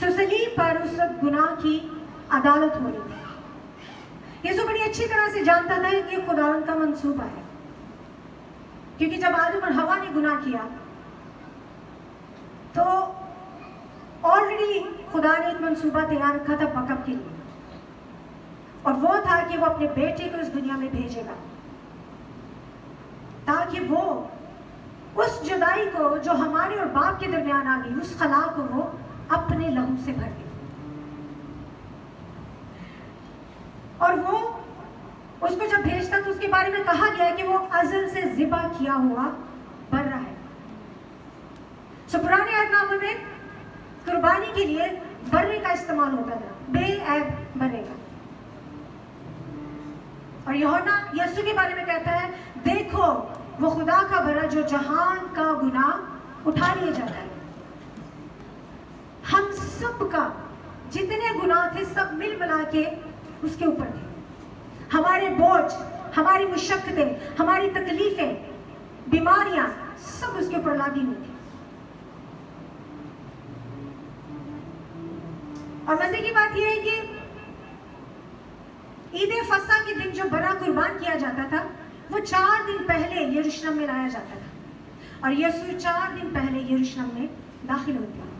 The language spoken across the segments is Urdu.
سو صلیب پر اس وقت گناہ کی عدالت ہو رہی تھی. یسوع بڑی اچھی طرح سے جانتا تھا کہ یہ خداوند کا منصوبہ ہے، کیونکہ جب آدم اور حوا نے گناہ کیا تو آلریڈی خدا نے ایک منصوبہ تیار رکھا تھا بیک اپ کے لیے، اور وہ تھا کہ وہ اپنے بیٹے کو اس دنیا میں بھیجے گا تاکہ وہ اس جدائی کو جو ہمارے اور باپ کے درمیان آ گئی، اس خلا کو وہ اپنے لہو سے بھر دے. اور وہ اس کو جب بھیجتا تو اس کے بارے میں کہا گیا کہ وہ ازل سے ذبح کیا ہوا برا ہے. سو پرانے عہد نامے میں قربانی کے لیے برے کا استعمال ہوتا تھا، بے عیب برے کا. اور یوحنا یسوع کے بارے میں کہتا ہے دیکھو وہ خدا کا برا جو جہان کا گناہ اٹھا لیا جاتا ہے. ہم سب کا جتنے گناہ تھے سب مل ملا کے اس کے اوپر تھے. ہمارے بوجھ، ہماری مشقتیں، ہماری تکلیفیں، بیماریاں سب اس کے اوپر لادی ہوئی تھی. اور مزے کی بات یہ ہے کہ عید فصح کے دن جو برا قربان کیا جاتا تھا وہ 4 دن پہلے یروشلم میں لایا جاتا تھا، اور یسوع 4 دن پہلے یروشلم میں داخل ہوتے ہیں.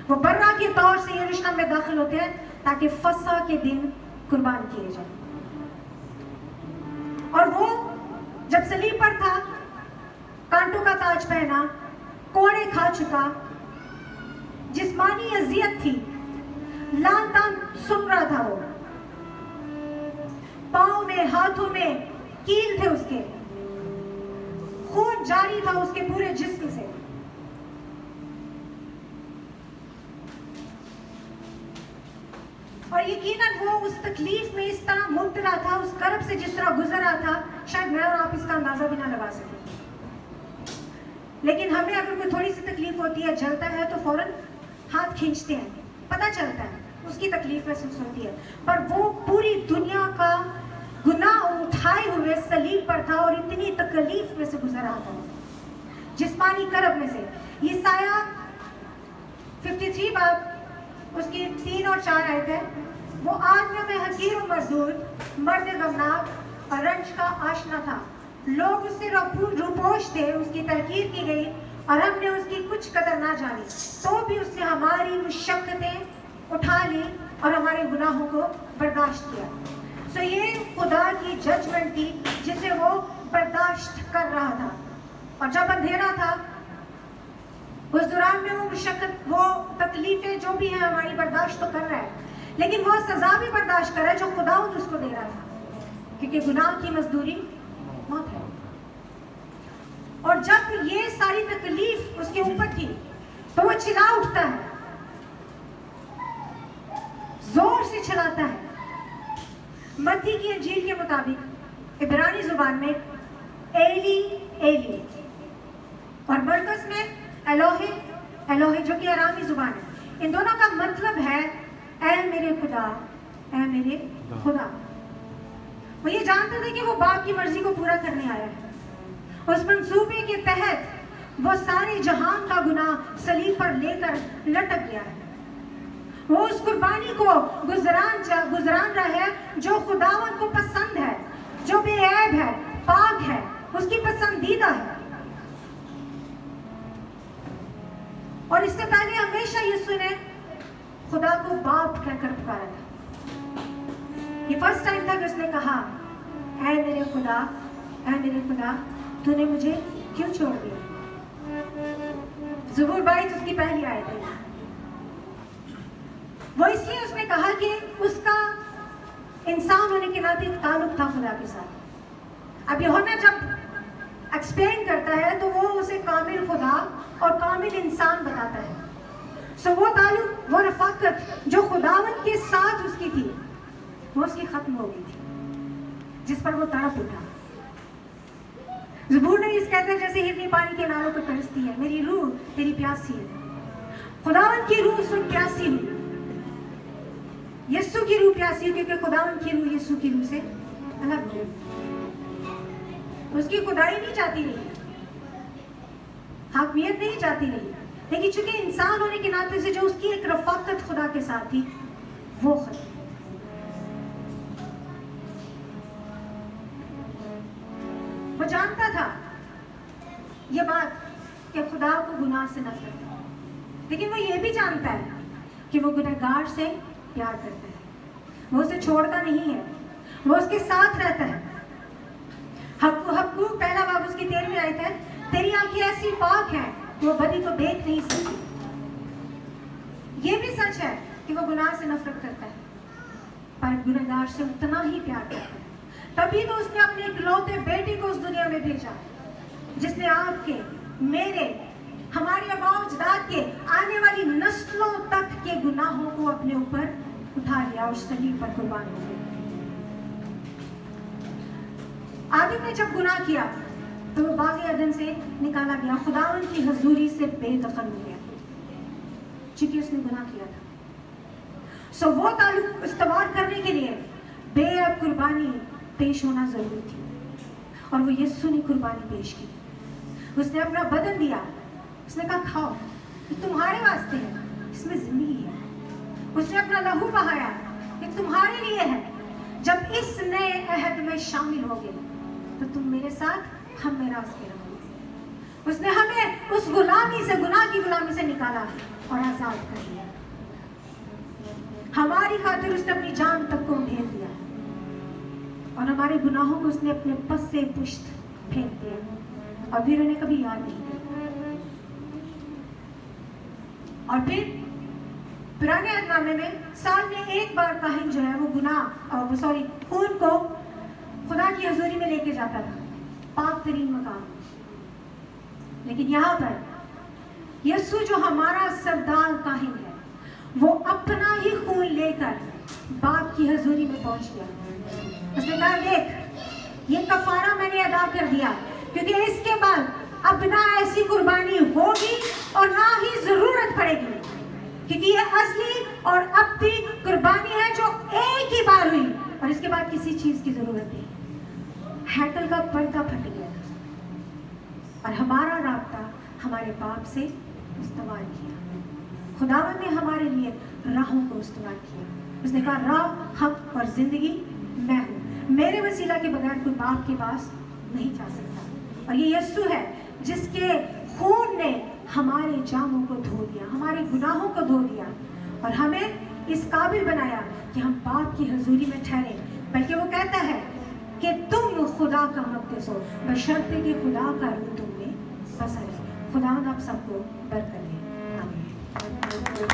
وہ برا کے طور سے یروشلم میں داخل ہوتے ہیں تاکہ فصح کے دن قربان کیے جائیں. اور وہ جب صلیب پر تھا، کانٹوں کا تاج پہنا، کوڑے کھا چکا، جسمانی اذیت تھی، لان تان سن رہا تھا، وہ پاؤں میں ہاتھوں میں کیل تھے، اس کے خون جاری تھا اس کے پورے جسم سے. اور یقیناً وہ اس تکلیف میں اس طرح مبتلا تھا، اس کرب سے جس طرح گزر رہا تھا شاید میں اور آپ اس کا اندازہ بھی نہ لگا سکیں. لیکن ہمیں اگر کوئی تھوڑی سی تکلیف ہوتی ہے، جلتا ہے، تو فوراً ہاتھ کھینچتے ہیں، پتہ چلتا ہے اس کی تکلیف محسوس ہوتی ہے. پر وہ پوری دنیا کا گناہ اٹھائے ہوئے صلیب پر تھا اور اتنی تکلیف میں سے گزر رہا تھا، جسمانی کرب میں سے. یسایہ 53 باب اس کی 3 اور 4 آیت ہے. وہ آدمی میں حقیر و مردود، مرد غمناک اور رنج کا آشنا تھا. لوگ اس سے روپوش تھے، اس کی تحقیر کی گئی اور ہم نے اس کی کچھ قدر نہ جانی. تو بھی اس نے ہماری مشقتیں اٹھا لی اور ہمارے گناہوں کو برداشت کیا. سو یہ خدا کی ججمنٹ تھی جسے وہ برداشت کر رہا تھا. اور جب اندھیرا تھا اس دوران میں وہ مشقت، وہ تکلیفیں جو بھی ہیں ہماری برداشت تو کر رہا ہے، لیکن وہ سزا بھی برداشت کر رہا ہے جو خداوند اس کو دے رہا تھا، کیونکہ گناہ کی مزدوری موت ہے. اور جب یہ ساری تکلیف اس کے اوپر تھی تو وہ چلا اٹھتا ہے، زور سے چلاتا ہے. متی کی انجیل کے مطابق عبرانی زبان میں ایلی ایلی اور مرکز میں الوہے الوہے جو کہ آرامی زبان ہے. ان دونوں کا مطلب ہے اے میرے خدا، اے میرے خدا. وہ یہ جانتے تھے کہ وہ باپ کی مرضی کو پورا کرنے آیا ہے. اس منصوبے کے تحت وہ سارے جہان کا گناہ صلیب پر لے کر لٹک گیا ہے. وہ اس قربانی کو گزران رہا ہے جو خداوند کو پسند ہے، جو بے عیب ہے، پاک ہے، اس کی پسندیدہ ہے. اور اس سے پہلے ہمیشہ یسوع نے خدا کو باپ کہہ کر پکارا تھا. یہ فرسٹ ٹائم تھا کہ اس نے کہا اے میرے خدا، اے میرے خدا، تو نے مجھے کیوں چھوڑ دیا. زبور 22 اس کی پہلی آیت ہے. وہ اس لیے اس نے کہا کہ اس کا انسان ہونے کے ناطے ایک تعلق تھا خدا کے ساتھ. اب یوحنا جب ایکسپلین کرتا ہے تو وہ اسے کامل خدا اور کامل انسان بتاتا ہے. سو وہ تعلق، وہ رفاقت جو خداوند کے ساتھ اس کی تھی، وہ اس کی ختم ہو گئی تھی، جس پر وہ تڑپ اٹھا. زبور نے اس کہتے ہیں جیسے ہرنی پانی کے نالوں پر ترستی ہے، میری روح تیری پیاسی ہے. خداوند کی روح اس وقت پیاسی ہوئی. یسوع کی روح پیاسی ہوئی کیونکہ خداوند کی روح یسوع کی روح سے الگ ہوئی. اس کی خدائی نہیں چاہتی رہی، حاکمیت نہیں چاہتی رہی، لیکن چونکہ انسان ہونے کے ناطے سے جو اس کی ایک رفاقت کے ساتھ تھی وہ ختم. وہ جانتا تھا یہ بات کہ خدا کو گناہ سے نفرت ہے، لیکن وہ یہ بھی جانتا ہے کہ وہ گنہگار سے پیار کرتا ہے، وہ اسے چھوڑتا نہیں ہے، وہ اس کے ساتھ رہتا ہے. حبقوق پہلا باب اس کی 13ویں آیت ہے، تیری آنکھیں ایسی پاک ہیں وہ بدی کو دیکھ نہیں سکتی. یہ بھی سچ ہے کہ وہ گناہ سے نفرت کرتا ہے، پر گنہگار سے اتنا ہی پیار کرتا ہے. تبھی تو اس نے اپنے اکلوتے بیٹے کو اس دنیا میں بھیجا، جس نے آپ کے، میرے، ہمارے آباء و اجداد کے، آنے والی نسلوں تک کے گناہوں کو اپنے اوپر اٹھا لیا اور صلیب پر قربان ہو گیا. آدم نے جب گناہ کیا تو وہ باغ عدن سے نکالا گیا، خداوند کی حضوری سے بے دخل ہو گیا چونکہ اس نے گناہ کیا تھا. سو وہ تعلق استوار کرنے کے لیے بے اب قربانی پیش ہونا ضروری تھی، اور وہ یسوع نے قربانی پیش کی. اس نے اپنا بدن دیا، اس نے کہا کھاؤ، یہ تمہارے واسطے ہے، اس میں زندگی ہے. اس نے اپنا لہو بہایا، یہ تمہارے لیے ہے. جب اس نئے عہد میں شامل ہوگے تو تم میرے ساتھ، ہم میرا اس کے رہو گے. اس نے ہمیں اس غلامی سے، گناہ کی غلامی سے نکالا اور آزاد کر دیا. ہماری خاطر اس نے اپنی جان تک کو بھیج دیا، اور ہمارے گناہوں کو اس نے اپنے پس سے پشت پھینک دیا اور پھر انہیں کبھی یاد نہیں کیا. اور پھر پرانے عہد نامے میں سال میں ایک بار کاہن جو ہے وہ خون کو خدا کی حضوری میں لے کے جاتا تھا، پاک ترین مقام. لیکن یہاں پر یسوع جو ہمارا سردار کاہن ہے، وہ اپنا ہی خون لے کر باپ کی حضوری میں پہنچ گیا. اس نے کہا دیکھ، یہ کفارہ میں نے ادا کر دیا، کیونکہ اس کے بعد اب نہ ایسی قربانی ہوگی اور نہ ہی ضرورت پڑے گی، کیونکہ یہ اصلی اور ابدی قربانی ہے جو ایک ہی بار ہوئی، اور اس کے بعد کسی چیز کی ضرورت نہیں. ہیکل کا پردہ پھٹ گیا تھا اور ہمارا رابطہ ہمارے باپ سے استوار کیا. خداوند نے ہمارے لیے راہوں کو استوار کیا. اس نے کہا راہ، حق اور زندگی میں ہوں، میرے وسیلہ کے بغیر کوئی باپ کے پاس نہیں جا سکتا. اور یہ یسوع ہے جس کے خون نے ہمارے جاموں کو دھو دیا، ہمارے گناہوں کو دھو دیا، اور ہمیں اس قابل بنایا کہ ہم باپ کی حضوری میں ٹھہریں. بلکہ وہ کہتا ہے کہ تم خدا کا مقدس ہو، بشرطے کہ خدا کا روح تم میں بسا رہے. خدا آپ سب کو برکت دے.